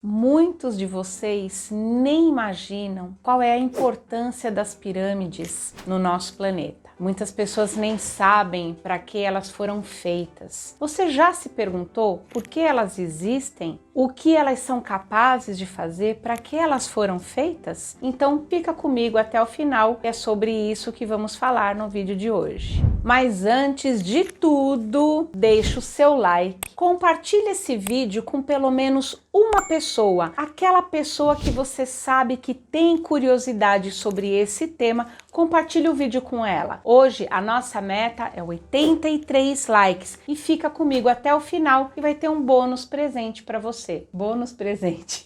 Muitos de vocês nem imaginam qual é a importância das pirâmides no nosso planeta. Muitas pessoas nem sabem para que elas foram feitas. Você já se perguntou por que elas existem? O que elas são capazes de fazer? Para que elas foram feitas? Então fica comigo até o final, é sobre isso que vamos falar no vídeo de hoje. Mas antes de tudo, deixa o seu like. Compartilhe esse vídeo com pelo menos uma pessoa, aquela pessoa que você sabe que tem curiosidade sobre esse tema, compartilhe o vídeo com ela. Hoje a nossa meta é 83 likes e fica comigo até o final e vai ter um bônus presente para você. Bônus presente.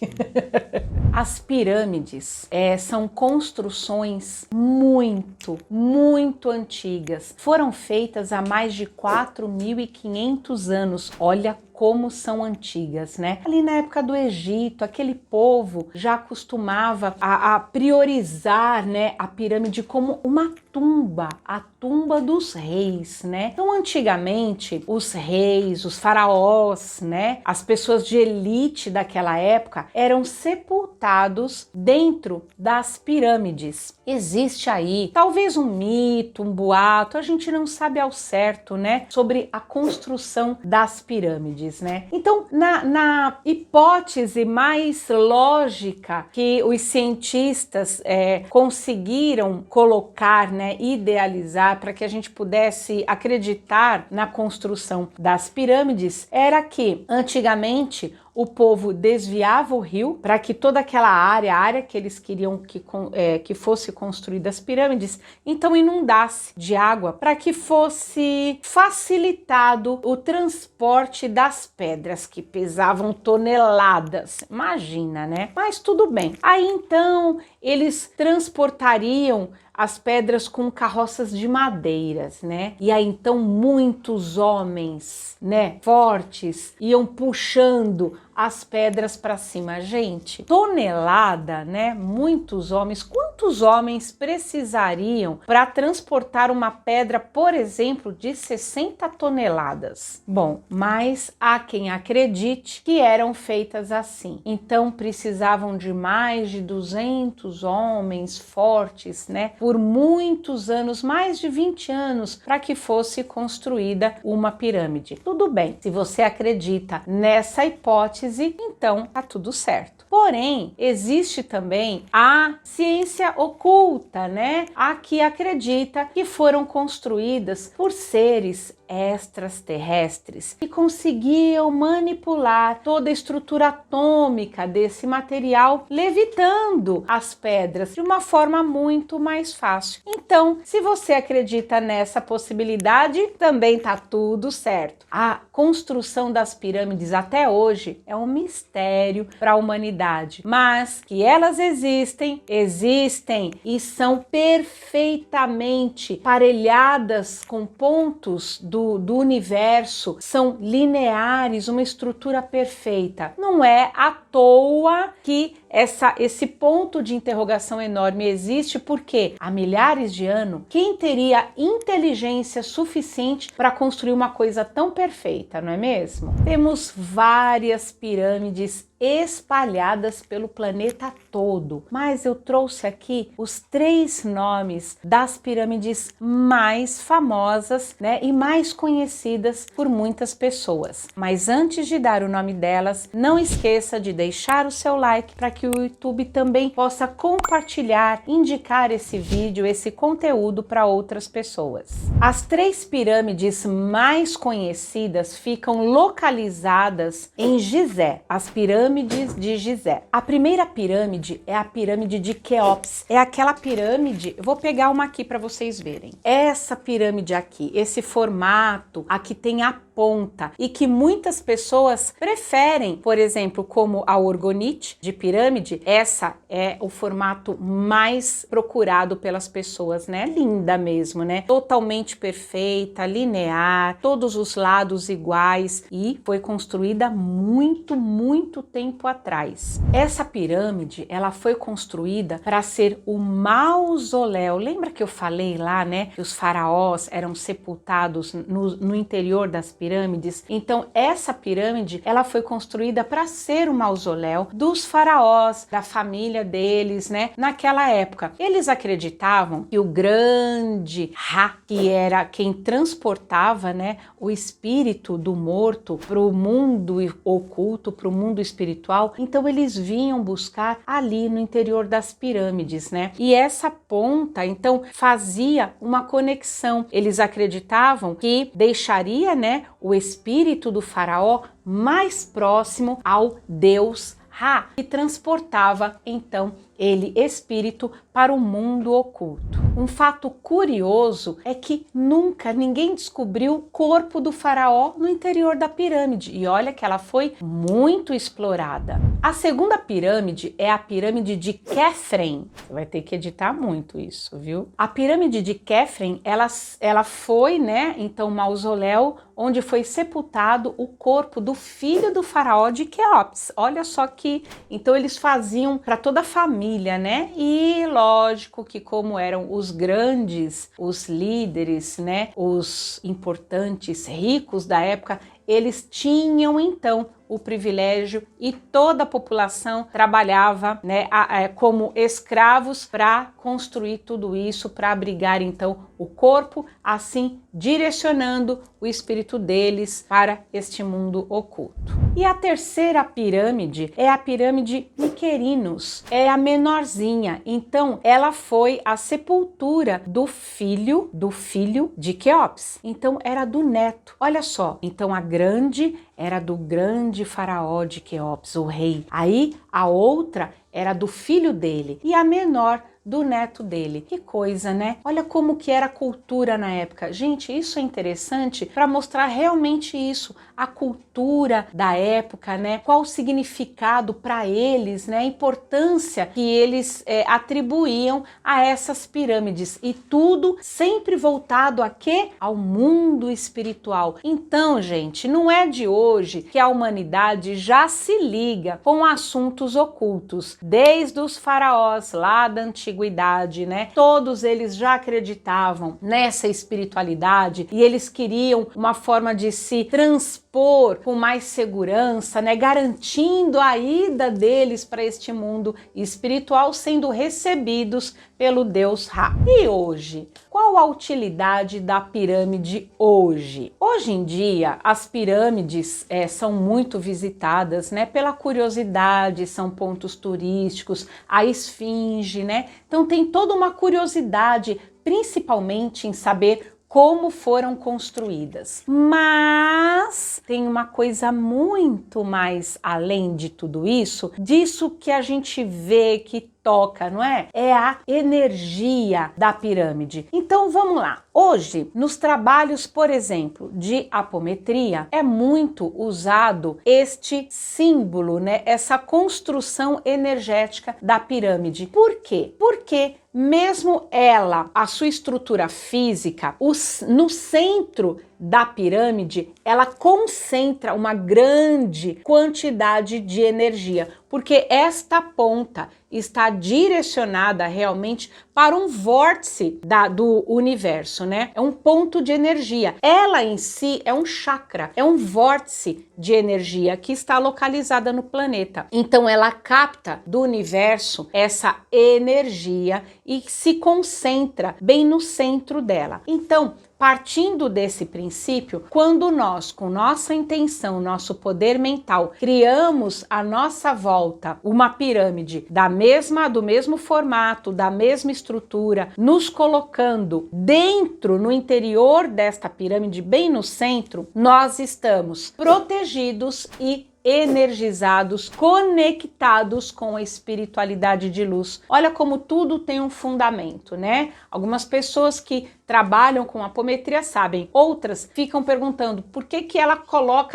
As pirâmides são construções muito antigas. Foram feitas há mais de 4.500 anos. Olha como são antigas, né? Ali na época do Egito, aquele povo já costumava a priorizar, né, a pirâmide como uma tumba, a tumba dos reis, né? Então, antigamente, os reis, os faraós, né, as pessoas de elite daquela época eram sepultados dentro das pirâmides. Existe aí talvez um mito, um boato, a gente não sabe ao certo, né, sobre a construção das pirâmides, né? Então, na hipótese mais lógica que os cientistas conseguiram colocar, né, idealizar para que a gente pudesse acreditar na construção das pirâmides, era que antigamente o povo desviava o rio para que toda aquela área, a área que eles queriam que fosse construída as pirâmides, então inundasse de água para que fosse facilitado o transporte das pedras que pesavam toneladas. Imagina, né? Mas tudo bem. Aí então eles transportariam as pedras com carroças de madeiras, né? E aí então muitos homens, né, fortes, iam puxando as pedras para cima. Gente, tonelada, né? Muitos homens. Quantos homens precisariam para transportar uma pedra, por exemplo, de 60 toneladas? Bom, mas há quem acredite que eram feitas assim. Então precisavam de mais de 200 homens fortes, né? Por muitos anos, mais de 20 anos, para que fosse construída uma pirâmide. Tudo bem, se você acredita nessa hipótese, então tá tudo certo. Porém, existe também a ciência oculta, né? A que acredita que foram construídas por seres extraterrestres que conseguiam manipular toda a estrutura atômica desse material, levitando as pedras de uma forma muito mais fácil. Então, se você acredita nessa possibilidade, também tá tudo certo. A construção das pirâmides até hoje é um mistério para a humanidade, mas que elas existem e são perfeitamente parelhadas com pontos do universo, são lineares, uma estrutura perfeita. Não é à toa que esse ponto de interrogação enorme existe, porque há milhares de anos, quem teria inteligência suficiente para construir uma coisa tão perfeita, não é mesmo? Temos várias pirâmides espalhadas pelo planeta todo, mas eu trouxe aqui os 3 nomes das pirâmides mais famosas, né, e mais conhecidas por muitas pessoas. Mas antes de dar o nome delas, não esqueça de deixar o seu like para que o YouTube também possa compartilhar, indicar esse vídeo, esse conteúdo para outras pessoas. As 3 pirâmides mais conhecidas ficam localizadas em Gizé, as pirâmides de Gizé. A primeira pirâmide é a pirâmide de Quéops. É aquela pirâmide, eu vou pegar uma aqui para vocês verem. Essa pirâmide aqui, esse formato, aqui tem a ponta e que muitas pessoas preferem, por exemplo, como a orgonite de pirâmide. Essa é o formato mais procurado pelas pessoas, né? Linda mesmo, né? Totalmente perfeita, linear, todos os lados iguais e foi construída muito tempo atrás. Essa pirâmide, ela foi construída para ser o mausoléu. Lembra que eu falei lá, né? Que os faraós eram sepultados no interior das pirâmides? pirâmides. Então essa pirâmide, ela foi construída para ser o mausoléu dos faraós, da família deles, né? Naquela época, eles acreditavam que o grande Ra, que era quem transportava, né, o espírito do morto para o mundo oculto, para o mundo espiritual, então eles vinham buscar ali no interior das pirâmides, né? E essa ponta, então, fazia uma conexão. Eles acreditavam que deixaria, né, o espírito do faraó mais próximo ao deus Ra, que transportava então ele, espírito, para o mundo oculto. Um fato curioso é que nunca ninguém descobriu o corpo do faraó no interior da pirâmide, e olha que ela foi muito explorada. A segunda pirâmide é a pirâmide de Khafre. Você vai ter que editar muito isso, viu? A pirâmide de Khafre, ela foi, né, então, mausoléu onde foi sepultado o corpo do filho do faraó de Quéops. Olha só que, então eles faziam para toda a família, né? E lógico que como eram os grandes, os líderes, né, os importantes, ricos da época, eles tinham então o privilégio e toda a população trabalhava, né, como escravos para construir tudo isso, para abrigar então o corpo, assim direcionando o espírito deles para este mundo oculto. E a terceira pirâmide é a pirâmide Miquerinos, é a menorzinha. Então ela foi a sepultura do filho de Quéops. Então era do neto. Olha só, então a grande era do grande faraó de Quéops, o rei. Aí a outra era do filho dele e a menor do neto dele. Que coisa, né? Olha como que era a cultura na época. Gente, isso é interessante para mostrar realmente isso, a cultura da época, né? Qual o significado para eles, né? A importância que eles atribuíam a essas pirâmides, e tudo sempre voltado a quê? Ao mundo espiritual. Então, gente, não é de hoje que a humanidade já se liga com assuntos ocultos, desde os faraós lá da antiguidade, né? Todos eles já acreditavam nessa espiritualidade e eles queriam uma forma de se transpor com mais segurança, né? Garantindo a ida deles para este mundo espiritual, sendo recebidos pelo deus Ra. E hoje, qual a utilidade da pirâmide hoje? Hoje em dia, as pirâmides são muito visitadas, né, pela curiosidade, são pontos turísticos, a esfinge, né? Então tem toda uma curiosidade, principalmente em saber como foram construídas. Mas tem uma coisa muito mais além de tudo isso, disso que a gente vê, que toca, não é? É a energia da pirâmide. Então vamos lá. Hoje, nos trabalhos, por exemplo, de apometria, é muito usado este símbolo, né? Essa construção energética da pirâmide. Por quê? Porque mesmo ela, a sua estrutura física, no centro da pirâmide, ela concentra uma grande quantidade de energia, porque esta ponta está direcionada realmente para um vórtice do universo, né? É um ponto de energia. Ela em si é um chakra, é um vórtice de energia que está localizada no planeta. Então ela capta do universo essa energia e se concentra bem no centro dela. Então, partindo desse princípio, quando nós, com nossa intenção, nosso poder mental, criamos à nossa volta uma pirâmide do mesmo formato, da mesma estrutura, nos colocando dentro, no interior desta pirâmide, bem no centro, nós estamos protegidos e energizados, conectados com a espiritualidade de luz. Olha como tudo tem um fundamento, né? Algumas pessoas que trabalham com apometria sabem, outras ficam perguntando por que ela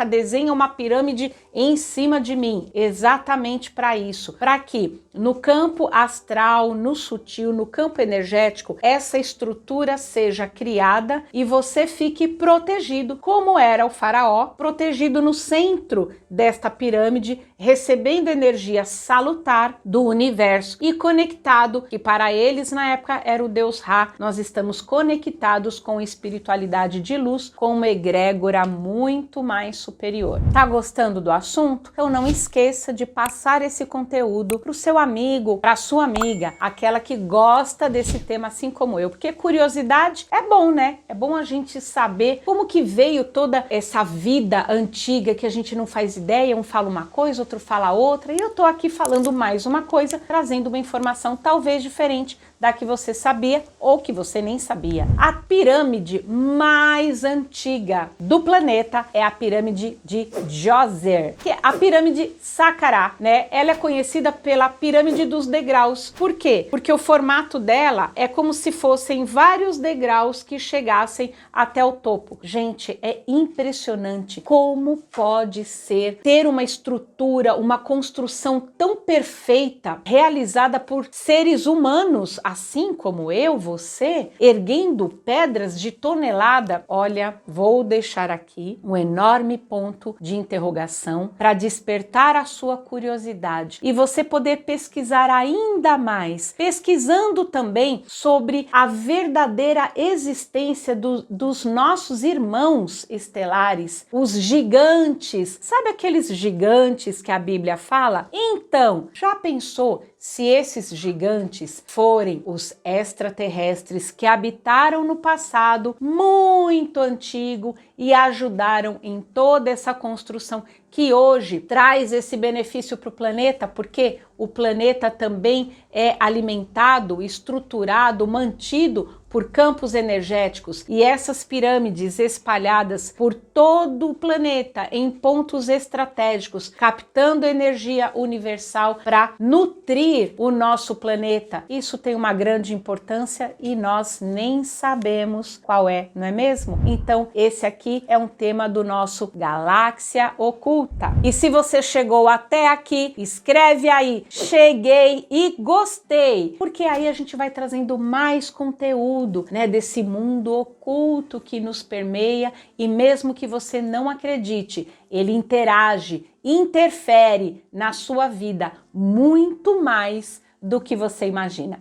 desenha uma pirâmide em cima de mim. Exatamente para isso, para que no campo astral, no sutil, no campo energético, essa estrutura seja criada e você fique protegido, como era o faraó, protegido no centro desta pirâmide, recebendo energia salutar do universo e conectado, que para eles na época era o Deus Ra. Nós estamos conectados com espiritualidade de luz, com uma egrégora muito mais superior. Tá gostando do assunto? Então não esqueça de passar esse conteúdo para o seu amigo, para sua amiga, aquela que gosta desse tema assim como eu, porque curiosidade é bom, né? É bom a gente saber como que veio toda essa vida antiga que a gente não faz ideia, um fala uma coisa, outro fala outra, e eu tô aqui falando mais uma coisa, trazendo uma informação talvez diferente da que você sabia ou que você nem sabia. A pirâmide mais antiga do planeta é a pirâmide de Djoser, que é a pirâmide Saqqara, né? Ela é conhecida pela pirâmide dos degraus. Por quê? Porque o formato dela é como se fossem vários degraus que chegassem até o topo. Gente, é impressionante como pode ser ter uma estrutura, uma construção tão perfeita, realizada por seres humanos, assim como eu, você, erguendo pedras de tonelada. Olha, vou deixar aqui um enorme ponto de interrogação para despertar a sua curiosidade e você poder pesquisar ainda mais, pesquisando também sobre a verdadeira existência dos nossos irmãos estelares, os gigantes. Sabe aqueles gigantes que a Bíblia fala? Então, já pensou se esses gigantes forem os extraterrestres que habitaram no passado muito antigo e ajudaram em toda essa construção que hoje traz esse benefício para o planeta, porque o planeta também é alimentado, estruturado, mantido por campos energéticos, e essas pirâmides espalhadas por todo o planeta em pontos estratégicos, captando energia universal para nutrir o nosso planeta. Isso tem uma grande importância e nós nem sabemos qual é, não é mesmo? Então, esse aqui é um tema do nosso Galáxia Oculta. E se você chegou até aqui, escreve aí, cheguei e gostei, porque aí a gente vai trazendo mais conteúdo, né, desse mundo oculto que nos permeia, e mesmo que você não acredite, ele interage, interfere na sua vida muito mais do que você imagina.